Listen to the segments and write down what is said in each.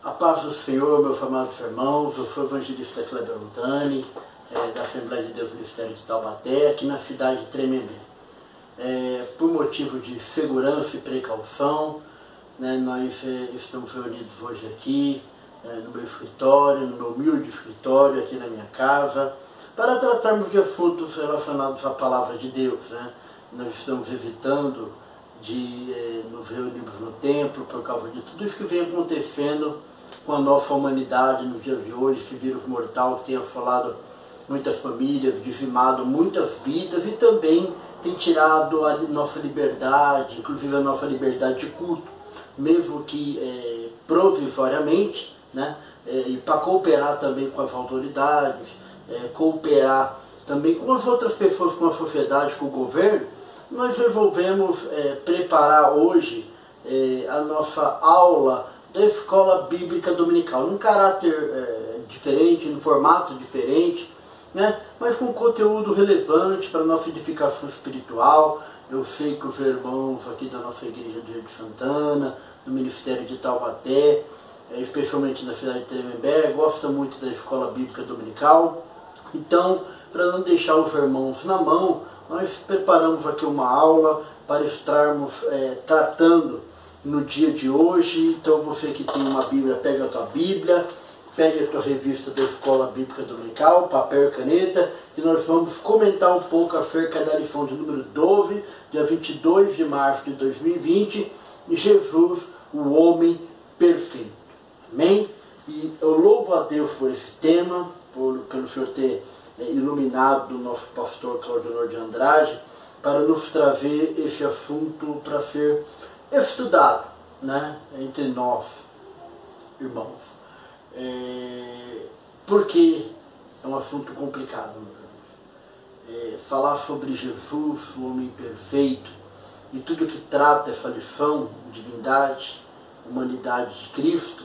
A paz do Senhor, meus amados irmãos. Eu sou o evangelista Kleber Ludani, da Assembleia de Deus Ministério de Taubaté, aqui na cidade de Tremembé. Por motivo de segurança e precaução, nós estamos reunidos hoje aqui, no meu escritório, no meu humilde escritório, aqui na minha casa, para tratarmos de assuntos relacionados à Palavra de Deus. Nós estamos evitando de nos reunirmos no templo por causa de tudo isso que vem acontecendo com a nossa humanidade nos dias de hoje, esse vírus mortal que tem assolado muitas famílias, dizimado muitas vidas e também tem tirado a nossa liberdade, inclusive a nossa liberdade de culto, mesmo que provisoriamente, e para cooperar também com as autoridades, cooperar também com as outras pessoas, com a sociedade, com o governo. Nós resolvemos preparar hoje a nossa aula da Escola Bíblica Dominical, num caráter diferente, num formato diferente, mas com conteúdo relevante para a nossa edificação espiritual. Eu sei que os irmãos aqui da nossa igreja de Santana, do Ministério de Taubaté, especialmente da cidade de Tremembé, gostam muito da Escola Bíblica Dominical. Então, para não deixar os irmãos na mão, nós preparamos aqui uma aula para estarmos tratando no dia de hoje. Então você que tem uma Bíblia, pega a tua Bíblia, pega a tua revista da Escola Bíblica Dominical, papel e caneta, e nós vamos comentar um pouco acerca da lição de número 12, dia 22 de março de 2020, Jesus, o homem perfeito. Amém? E eu louvo a Deus por esse tema, pelo Senhor ter iluminado o nosso pastor Claudionor de Andrade, para nos trazer esse assunto para ser estudado, entre nós, irmãos. Porque é um assunto complicado, meus irmãos. Falar sobre Jesus, o homem perfeito, e tudo que trata essa lição, divindade, humanidade de Cristo,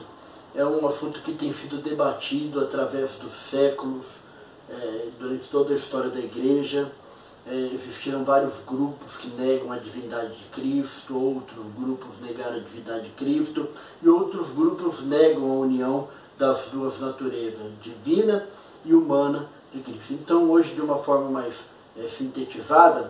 é um assunto que tem sido debatido através dos séculos, durante toda a história da igreja. Existiram vários grupos que negam a divindade de Cristo, outros grupos negaram a divindade de Cristo, e outros grupos negam a união das duas naturezas, divina e humana de Cristo. Então hoje, de uma forma mais sintetizada,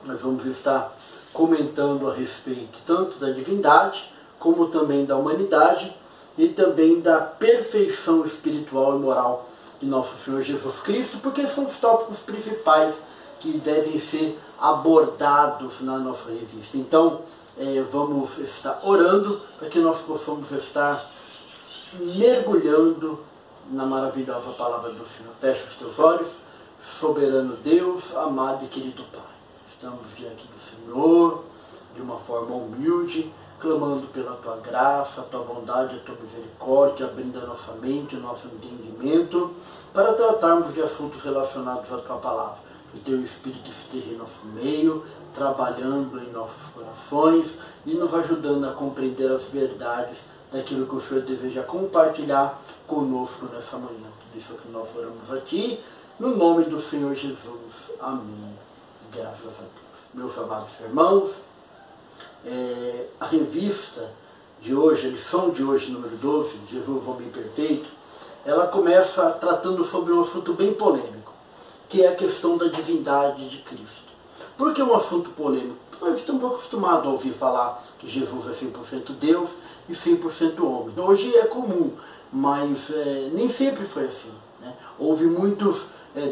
nós vamos estar comentando a respeito tanto da divindade, como também da humanidade, e também da perfeição espiritual e moral de nosso Senhor Jesus Cristo, porque são os tópicos principais que devem ser abordados na nossa revista. Então, vamos estar orando para que nós possamos estar mergulhando na maravilhosa palavra do Senhor. Fecha os teus olhos, soberano Deus, amado e querido Pai. Estamos diante do Senhor, de uma forma humilde, clamando pela Tua graça, a Tua bondade, a Tua misericórdia, abrindo a nossa mente, o nosso entendimento, para tratarmos de assuntos relacionados à Tua palavra. Que o Teu Espírito esteja em nosso meio, trabalhando em nossos corações e nos ajudando a compreender as verdades daquilo que o Senhor deseja compartilhar conosco nessa manhã. Tudo isso que nós oramos a Ti, no nome do Senhor Jesus. Amém. Graças a Deus. Meus amados irmãos, a revista de hoje, a lição de hoje, número 12, Jesus, o homem perfeito, ela começa tratando sobre um assunto bem polêmico, que é a questão da divindade de Cristo. Por que é um assunto polêmico? Nós estamos acostumados a ouvir falar que Jesus é 100% Deus e 100% homem. Hoje é comum, mas nem sempre foi assim. Houve muitos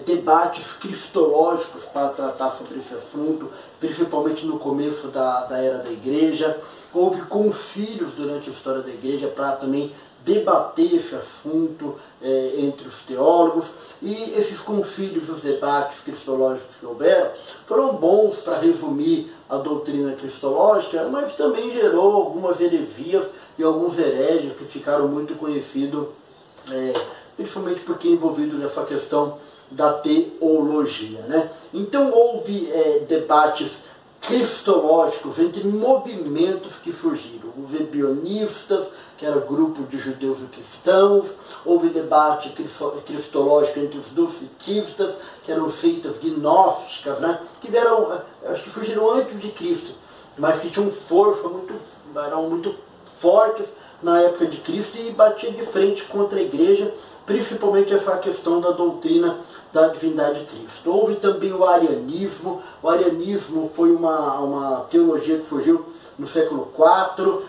debates cristológicos para tratar sobre esse assunto, principalmente no começo da era da igreja. Houve concílios durante a história da igreja para também debater esse assunto entre os teólogos, e esses concílios, os debates cristológicos que houveram, foram bons para resumir a doutrina cristológica, mas também gerou algumas heresias e alguns hereges que ficaram muito conhecidos, principalmente porque envolvido nessa questão da teologia. Então houve debates cristológicos entre movimentos que surgiram. Os ebionistas, que era grupo de judeus e cristãos, houve debate cristológico entre os docetistas, que eram seitas gnósticas, que vieram, acho que surgiram antes de Cristo, mas que tinham força, eram muito fortes na época de Cristo e batia de frente contra a igreja, principalmente essa questão da doutrina da divindade de Cristo. Houve também o arianismo. O arianismo foi uma teologia que surgiu no século IV,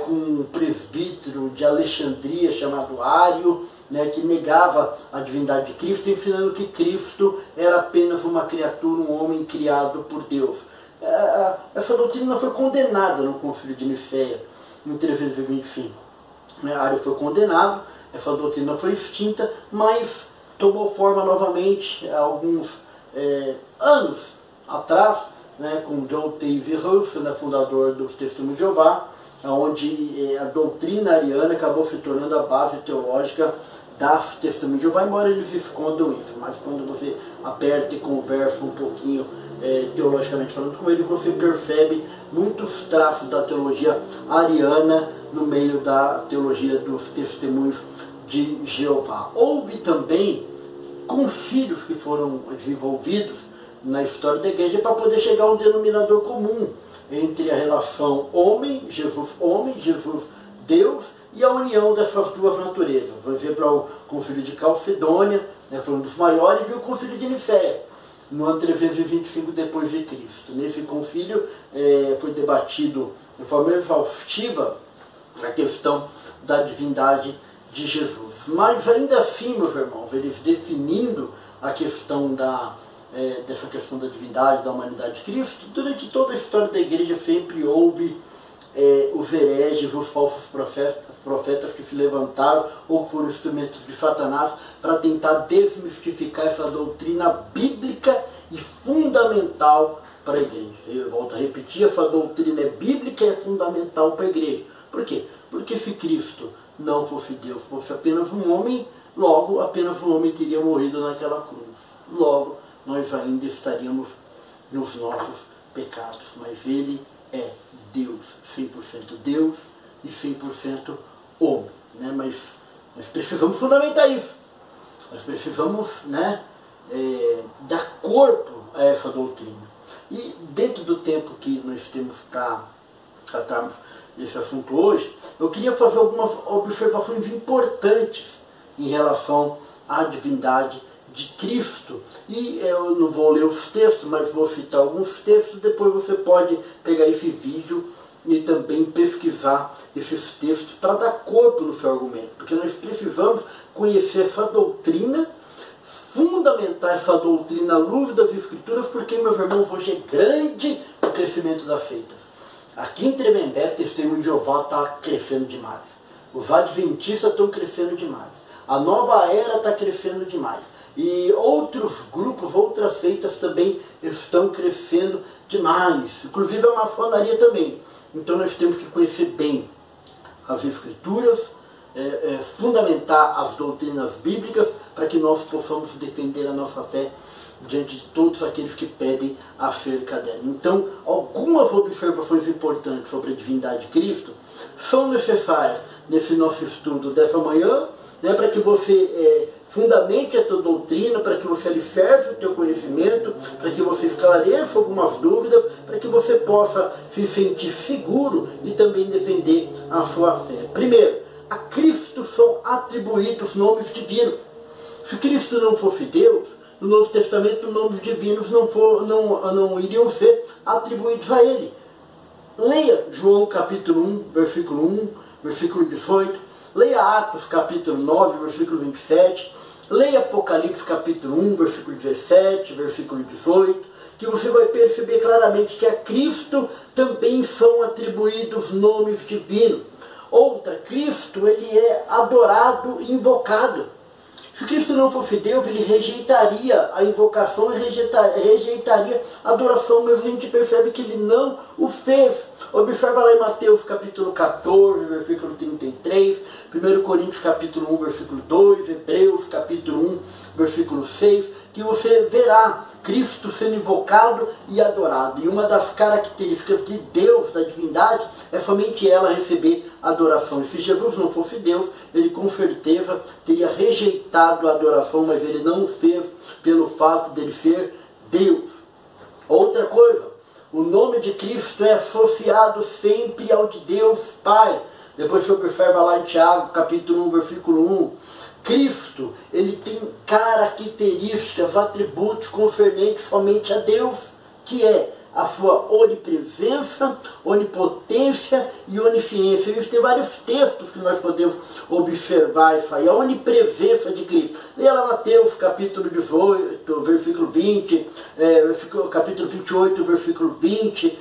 com um presbítero de Alexandria chamado Ário, que negava a divindade de Cristo, ensinando que Cristo era apenas uma criatura, um homem criado por Deus. Essa doutrina foi condenada no Concílio de Nicéia, em 325. Ário foi condenado, essa doutrina foi extinta, mas tomou forma novamente há alguns anos atrás, com John Tavis Ruff, fundador do Testemunho de Jeová, onde a doutrina ariana acabou se tornando a base teológica da Testemunho de Jeová, embora eles escondam isso. Mas quando você aperta e conversa um pouquinho teologicamente falando com ele, você percebe muitos traços da teologia ariana no meio da teologia dos Testemunhos de Jeová. Houve também concílios que foram desenvolvidos na história da igreja para poder chegar a um denominador comum entre a relação homem, Jesus Deus, e a união dessas duas naturezas. Vamos ver para o Concílio de Calcedônia, foi um dos maiores, e o Concílio de Nicéia, no ano 325 depois de Cristo. Nesse concílio foi debatido de forma exaustiva a questão da divindade de Jesus. Mas ainda assim, meus irmãos, eles definindo a questão dessa questão da divindade, da humanidade de Cristo, durante toda a história da igreja sempre houve os hereges, os falsos profetas que se levantaram ou foram instrumentos de Satanás para tentar desmistificar essa doutrina bíblica e fundamental para a igreja. Eu volto a repetir, essa doutrina é bíblica e é fundamental para a igreja. Por quê? Porque se Cristo não fosse Deus, fosse apenas um homem, logo apenas um homem teria morrido naquela cruz. Logo, nós ainda estaríamos nos nossos pecados. Mas ele é Deus, 100% Deus e 100% homem. Mas nós precisamos fundamentar isso. Nós precisamos dar corpo a essa doutrina. E dentro do tempo que nós temos para tratarmos desse assunto hoje, eu queria fazer algumas observações importantes em relação à divindade de Cristo. E eu não vou ler os textos, mas vou citar alguns textos. Depois você pode pegar esse vídeo e também pesquisar esses textos para dar corpo no seu argumento, porque nós precisamos conhecer essa doutrina, fundamentar essa doutrina à luz das Escrituras, porque, meus irmãos, hoje é grande o crescimento da seita. Aqui em Tremembé, Testemunho de Jeová está crescendo demais. Os adventistas estão crescendo demais. A nova era está crescendo demais. E outros grupos, outras seitas também estão crescendo demais. Inclusive a maçonaria também. Então nós temos que conhecer bem as Escrituras, fundamentar as doutrinas bíblicas, para que nós possamos defender a nossa fé diante de todos aqueles que pedem acerca dela. Então, algumas observações importantes sobre a divindade de Cristo são necessárias nesse nosso estudo dessa manhã, para que você fundamente a tua doutrina, para que você alicerce o teu conhecimento, para que você esclareça algumas dúvidas, para que você possa se sentir seguro e também defender a sua fé. Primeiro, a Cristo são atribuídos nomes divinos. Se Cristo não fosse Deus, no Novo Testamento nomes divinos não iriam ser atribuídos a Ele. Leia João capítulo 1, versículo 1, versículo 18, leia Atos capítulo 9, versículo 27, leia Apocalipse capítulo 1, versículo 17, versículo 18, que você vai perceber claramente que a Cristo também são atribuídos nomes divinos. Outra, Cristo ele é adorado e invocado. Se Cristo não fosse Deus, ele rejeitaria a invocação e rejeitaria a adoração, mas a gente percebe que ele não o fez. Observa lá em Mateus capítulo 14, versículo 33, 1 Coríntios capítulo 1, versículo 2, Hebreus capítulo 1, versículo 6, que você verá Cristo sendo invocado e adorado. E uma das características de Deus, da divindade, é somente ela receber adoração. E se Jesus não fosse Deus, ele com certeza teria rejeitado a adoração, mas ele não o fez pelo fato de ele ser Deus. Outra coisa, o nome de Cristo é associado sempre ao de Deus Pai. Depois você observa lá em Tiago, capítulo 1, versículo 1. Cristo, ele tem características, atributos concernentes somente a Deus, que é a sua onipresença, onipotência e onisciência. Isso tem vários textos que nós podemos observar isso aí. A onipresença de Cristo. Leia lá Mateus, capítulo 18, versículo 20, capítulo 28, versículo 20,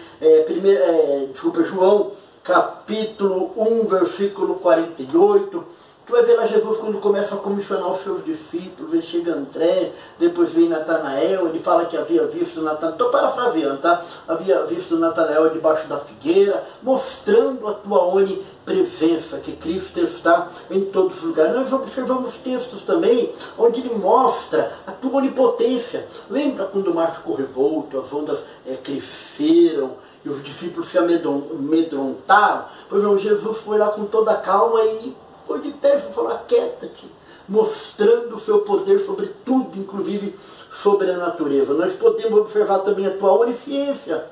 João, capítulo 1, versículo 48. Tu vai ver lá Jesus quando começa a comissionar os seus discípulos, ele chega André, depois vem Natanael, ele fala que havia visto Natanael, estou parafraseando, tá? Havia visto Natanael debaixo da figueira, mostrando a tua onipresença, que Cristo está em todos os lugares. Nós observamos textos também, onde ele mostra a tua onipotência. Lembra quando o mar ficou revolto, as ondas cresceram, e os discípulos se amedrontaram? Pois não, Jesus foi lá com toda a calma e foi de pé e falou: aquieta-te, mostrando o seu poder sobre tudo, inclusive sobre a natureza. Nós podemos observar também a tua onisciência.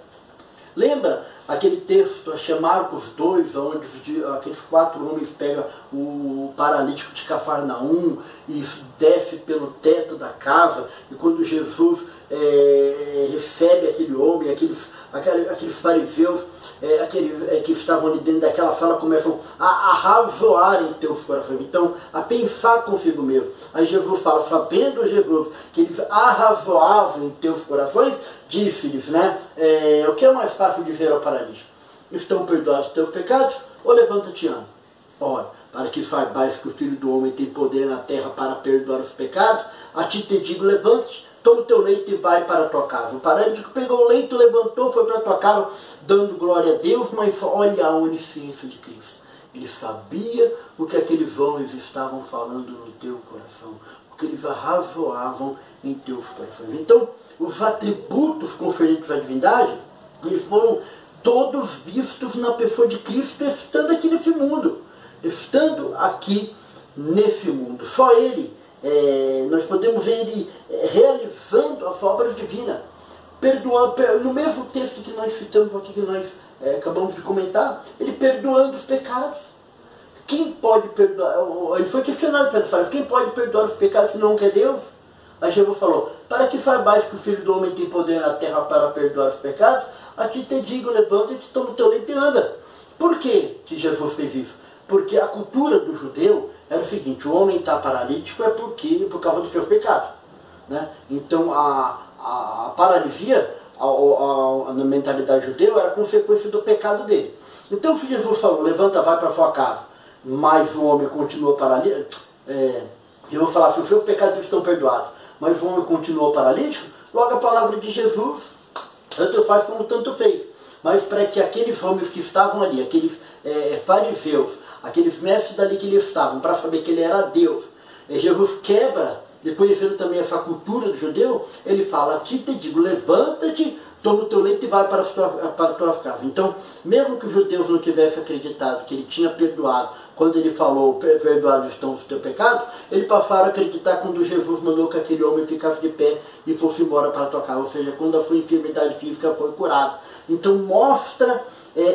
Lembra aquele texto, acho que é Marcos 2, onde aqueles 4 homens pegam o paralítico de Cafarnaum e desce pelo teto da casa, e quando Jesus recebe aquele homem, aqueles fariseus que estavam ali dentro daquela sala começam a arrazoar em teus corações, então a pensar consigo mesmo. Aí Jesus fala, sabendo Jesus que eles arrazoavam em teus corações, disse-lhes, né, o que é mais fácil dizer ao paralítico? Estão perdoados os teus pecados, ou levanta-te e anda? Ora, para que saibais que o Filho do Homem tem poder na terra para perdoar os pecados, a ti te digo, levanta-te, toma o teu leito e vai para a tua casa. O paralítico pegou o leito, levantou, foi para a tua casa, dando glória a Deus, mas olha a onisciência de Cristo. Ele sabia o que aqueles homens estavam falando no teu coração, o que eles arrazoavam em teus corações. Então, os atributos conferentes à divindade, eles foram todos vistos na pessoa de Cristo, estando aqui nesse mundo. Estando aqui nesse mundo. Só Ele, nós podemos ver Ele realizando as obras divinas. Perdoando, no mesmo texto que nós citamos aqui, que nós acabamos de comentar, Ele perdoando os pecados. Quem pode perdoar? Ele foi questionado pelos fariseus, quem pode perdoar os pecados se não quer Deus? Aí Jesus falou, para que saibais que o Filho do Homem tem poder na terra para perdoar os pecados, aqui te digo, levanta-te, toma o teu leito e anda. Por que Jesus fez isso? Porque a cultura do judeu era o seguinte, o homem está paralítico por causa dos seus pecados. Né? Então a paralisia, na mentalidade judeu, era consequência do pecado dele. Então se Jesus falou, levanta, vai para sua casa, mas o homem continua paralítico, eu vou falar, se os seus pecados estão perdoados, mas o homem continuou paralítico, logo a palavra de Jesus, tanto faz como tanto fez. Mas para que aqueles homens que estavam ali, aqueles fariseus, aqueles mestres dali que eles estavam, para saber que ele era Deus, Jesus quebra, e conhecendo também essa cultura do judeu, ele fala, a ti te digo, levanta-te, toma o teu leito e vai para a tua casa. Então, mesmo que os judeus não tivessem acreditado que ele tinha perdoado, quando ele falou, perdoados estão os teus pecados, eles passaram a acreditar quando Jesus mandou que aquele homem ficasse de pé e fosse embora para a tua casa, ou seja, quando a sua enfermidade física foi curada. Então mostra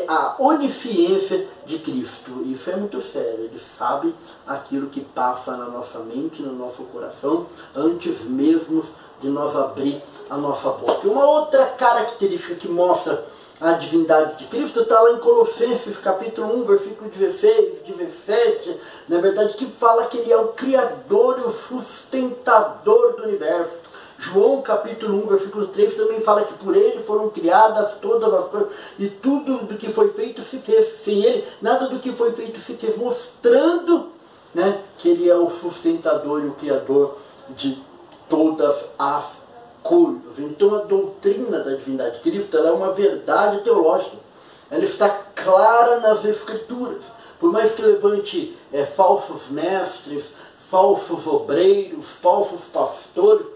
a onisciência de Cristo. Isso é muito sério, ele sabe aquilo que passa na nossa mente, no nosso coração, antes mesmo de nós abrir a nossa boca. E uma outra característica que mostra a divindade de Cristo está lá em Colossenses capítulo 1, versículo 16, 17, na verdade, que fala que ele é o Criador e o sustentador do universo. João capítulo 1, versículo 3 também fala que por ele foram criadas todas as coisas e tudo do que foi feito se fez. Sem ele, nada do que foi feito se fez, mostrando, né, que ele é o sustentador e o criador de todas as coisas. Então a doutrina da divindade de Cristo, ela é uma verdade teológica. Ela está clara nas Escrituras. Por mais que levante falsos mestres, falsos obreiros, falsos pastores,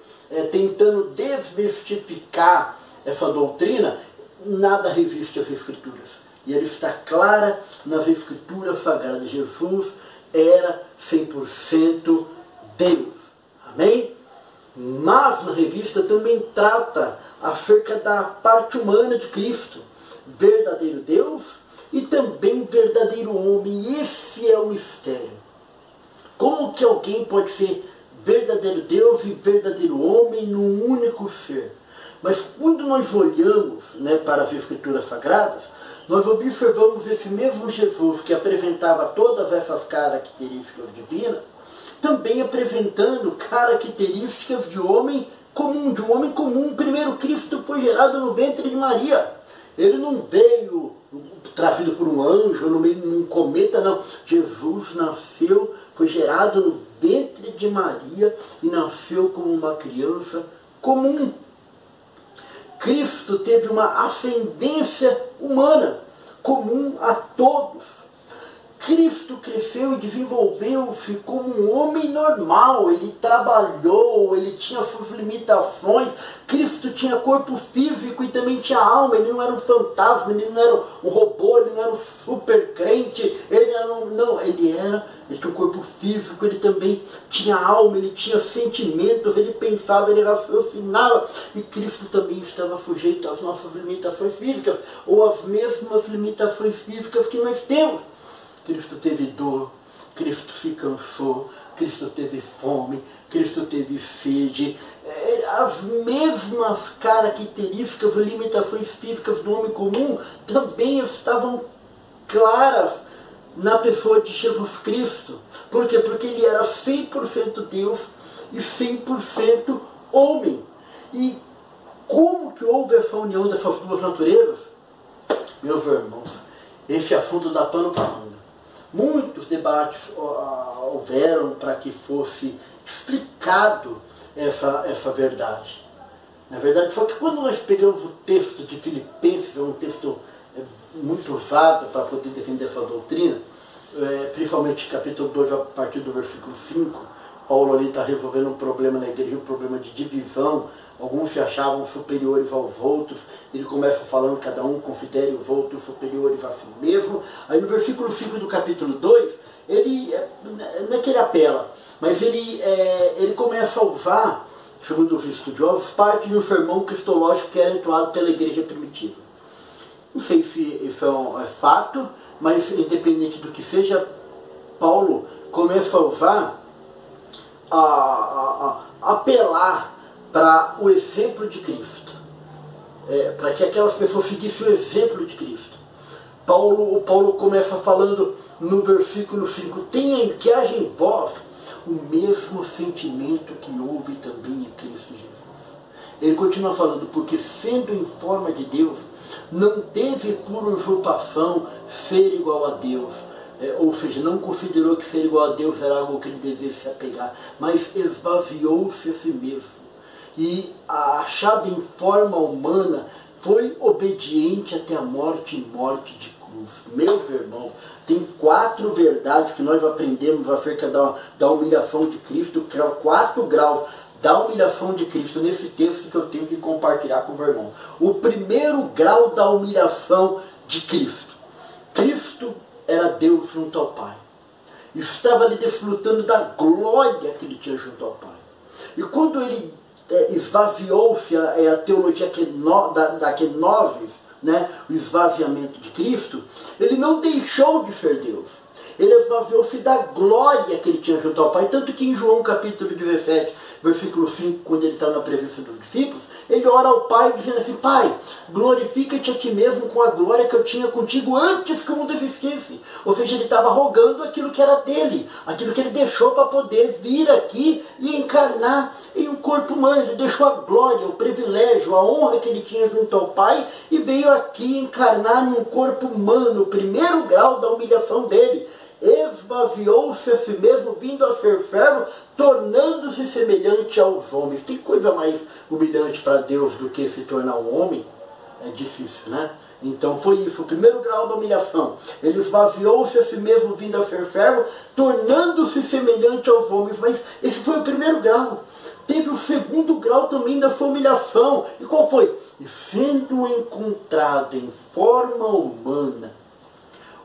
tentando desmistificar essa doutrina, nada resiste às Escrituras. E ela está clara nas Escrituras sagradas. Jesus era 100% Deus. Amém? Mas na revista também trata acerca da parte humana de Cristo. Verdadeiro Deus e também verdadeiro homem e fiel mistério. Como que alguém pode ser verdadeiro Deus e verdadeiro homem num único ser? Mas quando nós olhamos, né, para as Escrituras Sagradas, nós observamos esse mesmo Jesus que apresentava todas essas características divinas, também apresentando características de homem comum, de um homem comum. Primeiro, Cristo foi gerado no ventre de Maria. Ele não veio trazido por um anjo, no meio de um cometa, não. Jesus nasceu, foi gerado no ventre de Maria e nasceu como uma criança comum. Cristo teve uma ascendência humana, comum a todos. Cristo cresceu e desenvolveu-se como um homem normal. Ele trabalhou, ele tinha suas limitações. Cristo tinha corpo físico e também tinha alma. Ele não era um fantasma, ele não era um robô, ele não era um super crente. Ele tinha um corpo físico, ele também tinha alma, ele tinha sentimentos, ele pensava, ele raciocinava. E Cristo também estava sujeito às nossas limitações físicas, ou às mesmas limitações físicas que nós temos. Cristo teve dor, Cristo se cansou, Cristo teve fome, Cristo teve sede. As mesmas características e limitações físicas do homem comum também estavam claras na pessoa de Jesus Cristo. Por quê? Porque ele era 100% Deus e 100% homem. E como que houve essa união dessas duas naturezas? Meus irmãos, esse assunto dá pano para manga. Muitos debates houveram para que fosse explicado essa verdade. Na verdade, foi que quando nós pegamos o texto de Filipenses, um texto muito usado para poder defender essa doutrina, principalmente capítulo 2, a partir do versículo 5, Paulo ali está resolvendo um problema na igreja, um problema de divisão. Alguns se achavam superiores aos outros. Ele começa falando que cada um considere os outros superiores a si mesmo. Aí no versículo 5 do capítulo 2, não é que ele apela, mas ele começa a usar, segundo os estudiosos, parte de um sermão cristológico que era entoado pela igreja primitiva. Não sei se isso é fato, mas independente do que seja, Paulo começa a usar, apelar para o exemplo de Cristo, para que aquelas pessoas seguissem o exemplo de Cristo. Paulo começa falando no versículo 5, tenha que haja em vós o mesmo sentimento que houve também em Cristo Jesus. Ele continua falando, porque sendo em forma de Deus, não teve por usurpação ser igual a Deus. Ou seja, não considerou que ser igual a Deus era algo que ele devesse se apegar, mas esvaziou-se a si mesmo. E achado em forma humana, foi obediente até a morte e morte de cruz. Meus irmãos, tem 4 verdades que nós aprendemos acerca da humilhação de Cristo, 4 graus da humilhação de Cristo nesse texto que eu tenho que compartilhar com os irmãos. O primeiro grau da humilhação de Cristo. Cristo era Deus junto ao Pai. Estava ali desfrutando da glória que ele tinha junto ao Pai. E quando ele esvaziou-se, a teologia da kenosis, né, o esvaziamento de Cristo, ele não deixou de ser Deus. Ele esvaziou-se da glória que ele tinha junto ao Pai. Tanto que em João capítulo 17, versículo 5, quando ele está na presença dos discípulos, ele ora ao Pai dizendo assim, Pai, glorifica-te a ti mesmo com a glória que eu tinha contigo antes que o mundo existisse. Ou seja, ele estava rogando aquilo que era dele, aquilo que ele deixou para poder vir aqui e encarnar em um corpo humano. Ele deixou a glória, o privilégio, a honra que ele tinha junto ao Pai e veio aqui encarnar em um corpo humano, o primeiro grau da humilhação dele. Esvaziou-se a si mesmo, vindo a ser servo, tornando-se semelhante aos homens. Tem coisa mais humilhante para Deus do que se tornar um homem? É difícil, né? Então foi isso, o primeiro grau da humilhação. Ele esvaziou-se a si mesmo, vindo a ser servo, tornando-se semelhante aos homens. Mas esse foi o primeiro grau. Teve o segundo grau também da sua humilhação. E qual foi? E sendo encontrado em forma humana,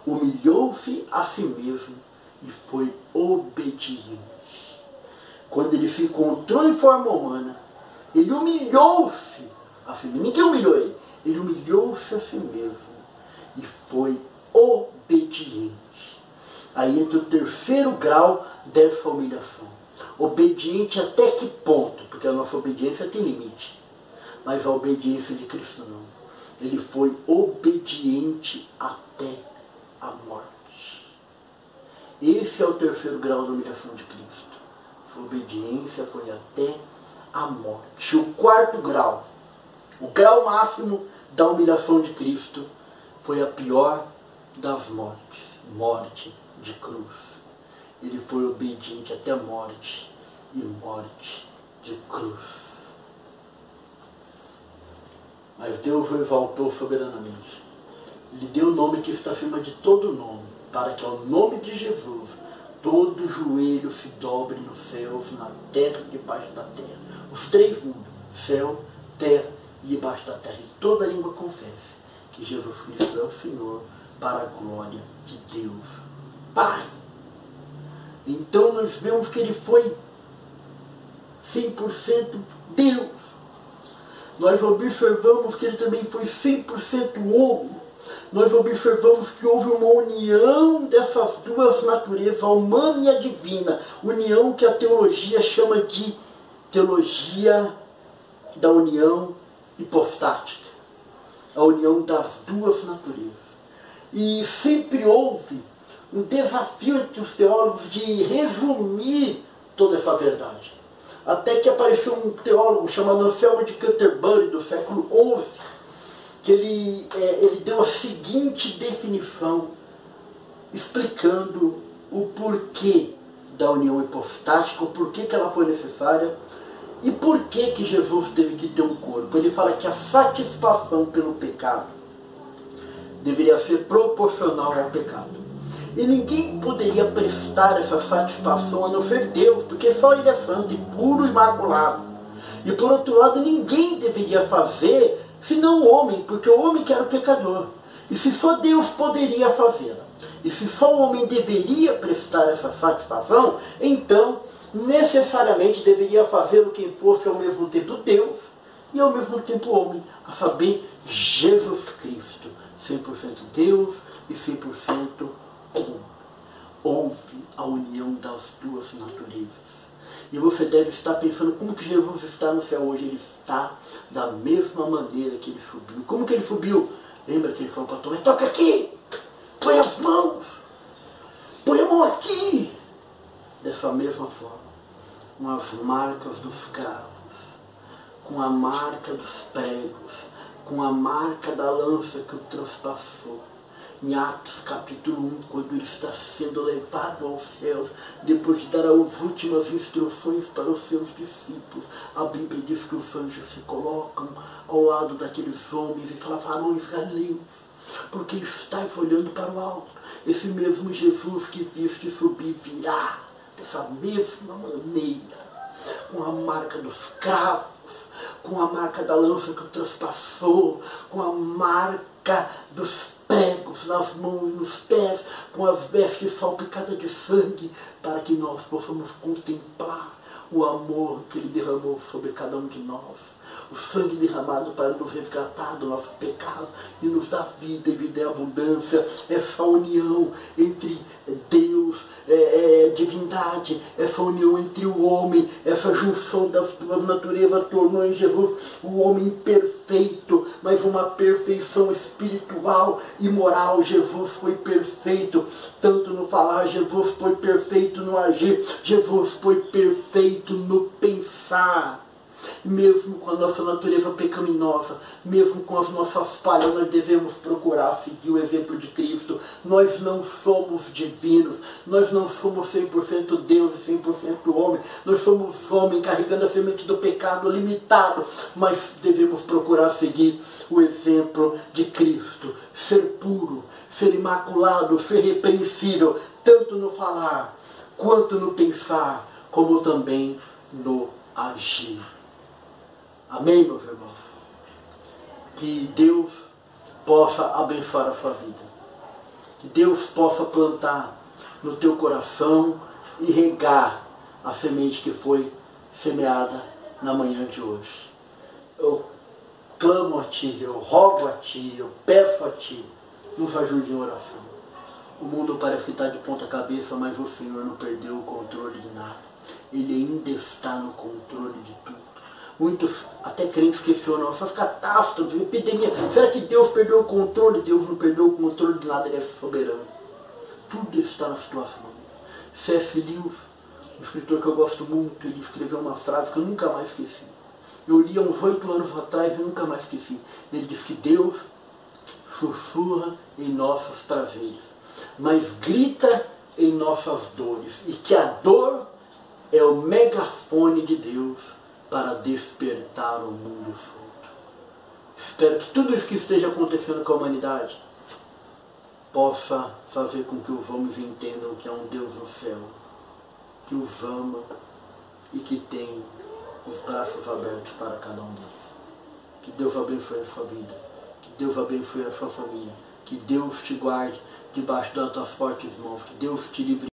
humilhou-se a si mesmo e foi obediente. Quando ele se encontrou em forma humana, ele humilhou-se a si mesmo. Ninguém humilhou ele. Ele humilhou-se a si mesmo e foi obediente. Aí entra o terceiro grau dessa humilhação. Obediente até que ponto? Porque a nossa obediência tem limite. Mas a obediência de Cristo não. Ele foi obediente até a morte. Esse é o terceiro grau da humilhação de Cristo. Sua obediência foi até a morte. O quarto grau, o grau máximo da humilhação de Cristo, foi a pior das mortes. Morte de cruz. Ele foi obediente até a morte, e morte de cruz. Mas Deus o exaltou soberanamente. Lhe deu o nome que está acima de todo nome, para que ao nome de Jesus todo joelho se dobre nos céus, na terra e debaixo da terra. Os três mundos, céu, terra e debaixo da terra. E toda língua confesse que Jesus Cristo é o Senhor, para a glória de Deus Pai. Então nós vemos que ele foi 100% Deus. Nós observamos que ele também foi 100% homem. Nós observamos que houve uma união dessas duas naturezas, a humana e a divina. União que a teologia chama de teologia da união hipostática. A união das duas naturezas. E sempre houve um desafio entre os teólogos de resumir toda essa verdade. Até que apareceu um teólogo chamado Anselmo de Canterbury, do século XI, que ele deu a seguinte definição, explicando o porquê da união hipostática, o porquê que ela foi necessária e por que Jesus teve que ter um corpo. Ele fala que a satisfação pelo pecado deveria ser proporcional ao pecado. E ninguém poderia prestar essa satisfação a não ser Deus, porque só Ele é santo e puro e imaculado. E por outro lado, ninguém deveria fazer senão o homem, porque o homem que era o pecador. E se só Deus poderia fazê-la, e se só o homem deveria prestar essa satisfação, então necessariamente deveria fazê-lo quem fosse ao mesmo tempo Deus e ao mesmo tempo homem, a saber, Jesus Cristo, 100% Deus e 100% homem. Houve a união das duas naturezas. E você deve estar pensando como que Jesus está no céu hoje. Ele está da mesma maneira que ele subiu. Como que ele subiu? Lembra que ele falou para Tomé, toca aqui, põe as mãos, põe a mão aqui. Dessa mesma forma, com as marcas dos cravos, com a marca dos pregos, com a marca da lança que o transpassou. Em Atos capítulo 1, quando ele está sendo levado aos céus, depois de dar as últimas instruções para os seus discípulos, a Bíblia diz que os anjos se colocam ao lado daqueles homens e falam, varões galileus, porque estáis olhando para o alto. Esse mesmo Jesus que viste subir virá dessa mesma maneira, com a marca dos cravos, com a marca da lança que o transpassou, com a marca dos pregos nas mãos e nos pés, com as vestes salpicadas de sangue, para que nós possamos contemplar o amor que ele derramou sobre cada um de nós. O sangue derramado para nos resgatar do nosso pecado e nos dar vida e vida em abundância. Essa união entre Deus, divindade, essa união entre o homem, essa junção das duas naturezas tornou em Jesus o homem perfeito, mas uma perfeição espiritual e moral. Jesus foi perfeito, tanto no falar, Jesus foi perfeito no agir, Jesus foi perfeito no pensar. Mesmo com a nossa natureza pecaminosa, mesmo com as nossas falhas, nós devemos procurar seguir o exemplo de Cristo. Nós não somos divinos, nós não somos 100% Deus e 100% homem. Nós somos homem carregando a semente do pecado limitado, mas devemos procurar seguir o exemplo de Cristo. Ser puro, ser imaculado, ser repreensível, tanto no falar, quanto no pensar, como também no agir. Amém, meus irmãos? Que Deus possa abençoar a sua vida. Que Deus possa plantar no teu coração e regar a semente que foi semeada na manhã de hoje. Eu clamo a Ti, eu rogo a Ti, eu peço a Ti, Nos ajude em oração. O mundo parece que está de ponta cabeça, mas o Senhor não perdeu o controle de nada. Ele ainda está no controle de tudo. Muitos, até crentes, questionam, só catástrofe, epidemia. Será que Deus perdeu o controle? Deus não perdeu o controle de nada, Ele é soberano. Tudo está na situação. C.S. Lewis, um escritor que eu gosto muito, ele escreveu uma frase que eu nunca mais esqueci. Eu li há uns 8 anos atrás e nunca mais esqueci. Ele diz que Deus sussurra em nossos prazeres, mas grita em nossas dores, e que a dor é o megafone de Deus para despertar o mundo solto. Espero que tudo isso que esteja acontecendo com a humanidade possa fazer com que os homens entendam que há um Deus no céu, que os ama e que tem os braços abertos para cada um deles. Que Deus abençoe a sua vida, que Deus abençoe a sua família, que Deus te guarde debaixo das tuas fortes mãos, que Deus te livre